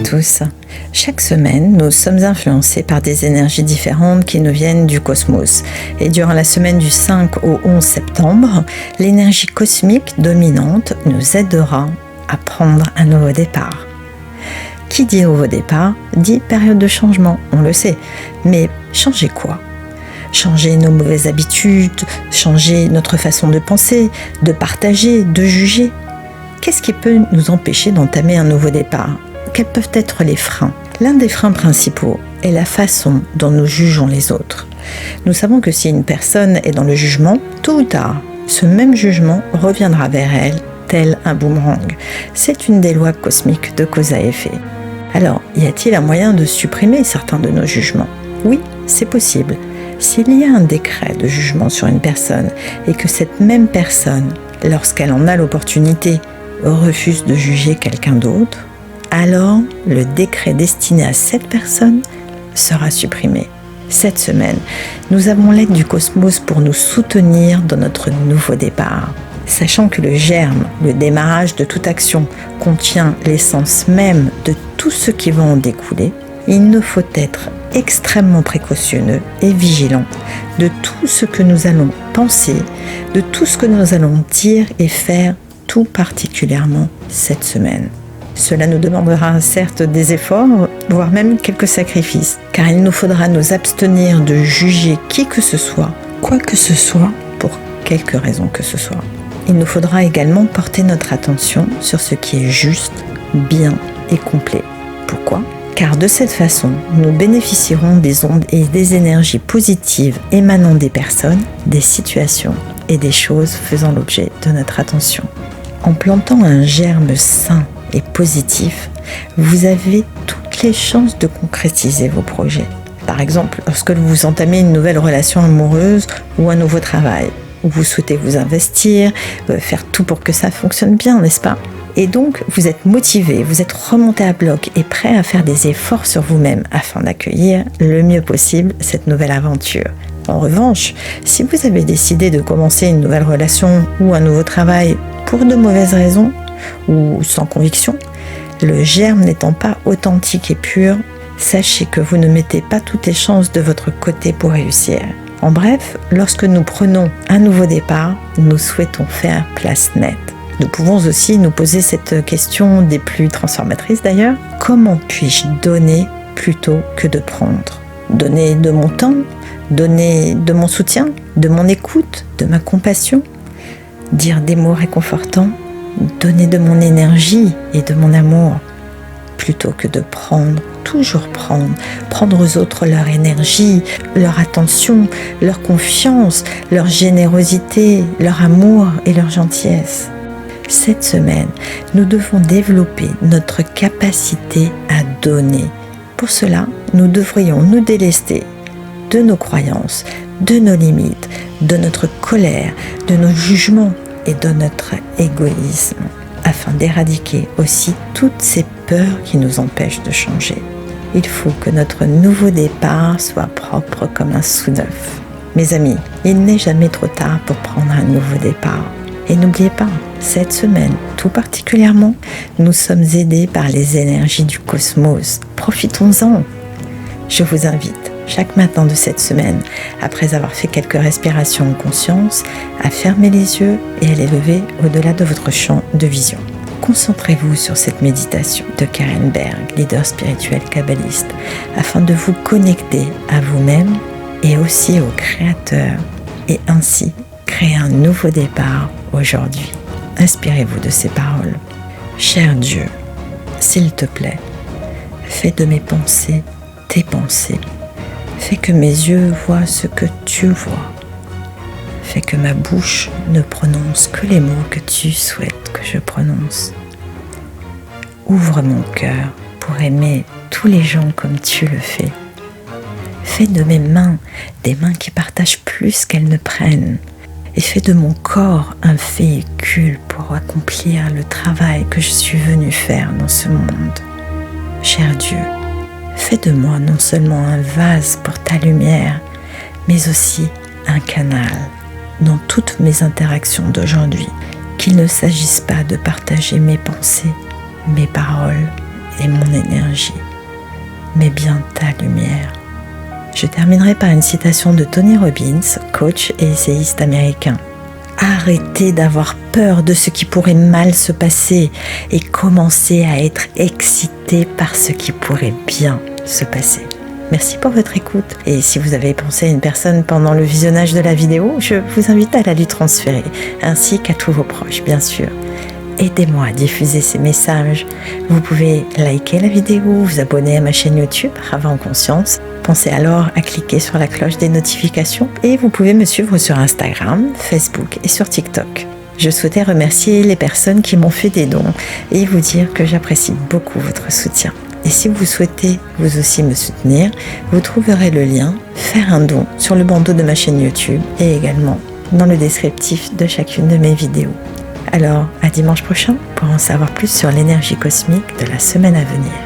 tous. Chaque semaine, nous sommes influencés par des énergies différentes qui nous viennent du cosmos. Et durant la semaine du 5 au 11 septembre, l'énergie cosmique dominante nous aidera à prendre un nouveau départ. Qui dit nouveau départ, dit période de changement, on le sait. Mais changer quoi ? Changer nos mauvaises habitudes, changer notre façon de penser, de partager, de juger. Qu'est-ce qui peut nous empêcher d'entamer un nouveau départ ? Quels peuvent être les freins ? L'un des freins principaux est la façon dont nous jugeons les autres. Nous savons que si une personne est dans le jugement, tôt ou tard, ce même jugement reviendra vers elle, tel un boomerang. C'est une des lois cosmiques de cause à effet. Alors, y a-t-il un moyen de supprimer certains de nos jugements ? Oui, c'est possible. S'il y a un décret de jugement sur une personne et que cette même personne, lorsqu'elle en a l'opportunité, refuse de juger quelqu'un d'autre, alors le décret destiné à cette personne sera supprimé. Cette semaine, nous avons l'aide du cosmos pour nous soutenir dans notre nouveau départ. Sachant que le germe, le démarrage de toute action, contient l'essence même de tout ce qui va en découler, il nous faut être extrêmement précautionneux et vigilants de tout ce que nous allons penser, de tout ce que nous allons dire et faire, tout particulièrement cette semaine. Cela nous demandera certes des efforts, voire même quelques sacrifices, car il nous faudra nous abstenir de juger qui que ce soit, quoi que ce soit, pour quelque raison que ce soit. Il nous faudra également porter notre attention sur ce qui est juste, bien et complet. Pourquoi ? Car de cette façon, nous bénéficierons des ondes et des énergies positives émanant des personnes, des situations et des choses faisant l'objet de notre attention. En plantant un germe sain et positif, vous avez toutes les chances de concrétiser vos projets. Par exemple, lorsque vous entamez une nouvelle relation amoureuse ou un nouveau travail, où vous souhaitez vous investir, faire tout pour que ça fonctionne bien, n'est-ce pas ? Et donc, vous êtes motivé, vous êtes remonté à bloc et prêt à faire des efforts sur vous-même afin d'accueillir le mieux possible cette nouvelle aventure. En revanche, si vous avez décidé de commencer une nouvelle relation ou un nouveau travail pour de mauvaises raisons ou sans conviction, le germe n'étant pas authentique et pur, sachez que vous ne mettez pas toutes les chances de votre côté pour réussir. En bref, lorsque nous prenons un nouveau départ, nous souhaitons faire place nette. Nous pouvons aussi nous poser cette question des plus transformatrices d'ailleurs. Comment puis-je donner plutôt que de prendre ? Donner de mon temps, donner de mon soutien, de mon écoute, de ma compassion, dire des mots réconfortants, donner de mon énergie et de mon amour, plutôt que de prendre, toujours prendre aux autres leur énergie, leur attention, leur confiance, leur générosité, leur amour et leur gentillesse. Cette semaine, nous devons développer notre capacité à donner. Pour cela, nous devrions nous délester de nos croyances, de nos limites, de notre colère, de nos jugements et de notre égoïsme, afin d'éradiquer aussi toutes ces peurs qui nous empêchent de changer. Il faut que notre nouveau départ soit propre comme un sou neuf. Mes amis, il n'est jamais trop tard pour prendre un nouveau départ. Et n'oubliez pas, cette semaine, tout particulièrement, nous sommes aidés par les énergies du cosmos. Profitons-en. Je vous invite, chaque matin de cette semaine, après avoir fait quelques respirations en conscience, à fermer les yeux et à les lever au-delà de votre champ de vision. Concentrez-vous sur cette méditation de Karen Berg, leader spirituel kabbaliste, afin de vous connecter à vous-même et aussi au Créateur, et ainsi créer un nouveau départ aujourd'hui. Inspirez-vous de ces paroles. Cher Dieu, s'il te plaît, fais de mes pensées tes pensées. Fais que mes yeux voient ce que tu vois. Fais que ma bouche ne prononce que les mots que tu souhaites que je prononce. Ouvre mon cœur pour aimer tous les gens comme tu le fais. Fais de mes mains des mains qui partagent plus qu'elles ne prennent. Et fais de mon corps un véhicule pour accomplir le travail que je suis venue faire dans ce monde. Cher Dieu, fais de moi non seulement un vase pour ta lumière, mais aussi un canal dans toutes mes interactions d'aujourd'hui, qu'il ne s'agisse pas de partager mes pensées, mes paroles et mon énergie, mais bien ta lumière. Je terminerai par une citation de Tony Robbins, coach et essayiste américain. Arrêtez d'avoir peur de ce qui pourrait mal se passer et commencez à être excité par ce qui pourrait bien se passer. Merci pour votre écoute et si vous avez pensé à une personne pendant le visionnage de la vidéo, je vous invite à la lui transférer, ainsi qu'à tous vos proches bien sûr. Aidez-moi à diffuser ces messages. Vous pouvez liker la vidéo, vous abonner à ma chaîne YouTube Rava en Conscience. Pensez alors à cliquer sur la cloche des notifications et vous pouvez me suivre sur Instagram, Facebook et sur TikTok. Je souhaitais remercier les personnes qui m'ont fait des dons et vous dire que j'apprécie beaucoup votre soutien. Et si vous souhaitez vous aussi me soutenir, vous trouverez le lien Faire un don sur le bandeau de ma chaîne YouTube et également dans le descriptif de chacune de mes vidéos. Alors, à dimanche prochain pour en savoir plus sur l'énergie cosmique de la semaine à venir.